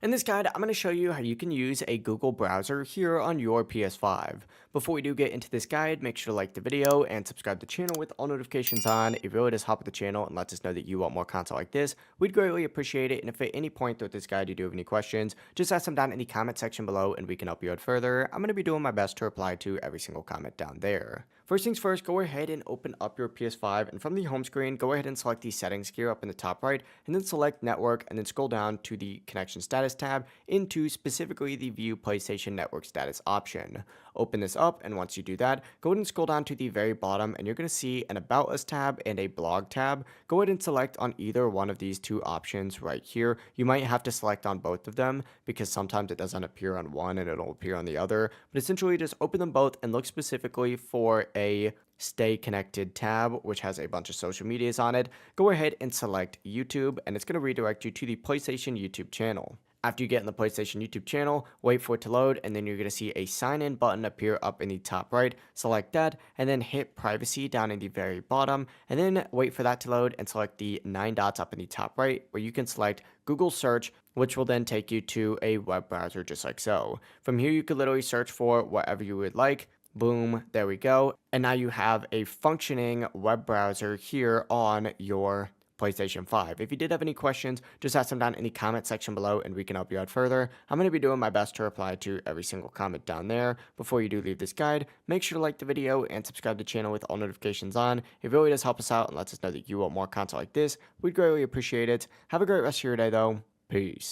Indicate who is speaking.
Speaker 1: In this guide, I'm going to show you how you can use a Google browser here on your PS5. Before we do get into this guide, make sure to like the video and subscribe to the channel with all notifications on. It really does help with the channel and lets us know that you want more content like this. We'd greatly appreciate it, and if at any point throughout this guide you do have any questions, just ask them down in the comment section below and we can help you out further. I'm going to be doing my best to reply to every single comment down there. First things first, go ahead and open up your PS5, and from the home screen, go ahead and select the settings gear up in the top right, and then select network, and then scroll down to the connection status tab into specifically the view PlayStation Network status option. Open this up, and once you do that, go ahead and scroll down to the very bottom, and you're going to see an About Us tab and a Blog tab. Go ahead and select on either one of these two options right here. You might have to select on both of them because sometimes it doesn't appear on one and it'll appear on the other, but essentially just open them both and look specifically for a Stay Connected tab, which has a bunch of social medias on it. Go ahead and select YouTube, and it's going to redirect you to the PlayStation YouTube channel. After you get in the PlayStation YouTube channel, wait for it to load, and then you're going to see a sign in button appear up in the top right. Select that, and then hit privacy down in the very bottom, and then wait for that to load and select the 9 dots up in the top right, where you can select Google Search, which will then take you to a web browser just like so. From here, you could literally search for whatever you would like. Boom, there we go. And now you have a functioning web browser here on your PlayStation 5. If you did have any questions, just ask them down in the comment section below and we can help you out further. I'm going to be doing my best to reply to every single comment down there. Before you do leave this guide, make sure to like the video and subscribe to the channel with all notifications on. It really does help us out and lets us know that you want more content like this. We'd greatly appreciate it. Have a great rest of your day though. Peace.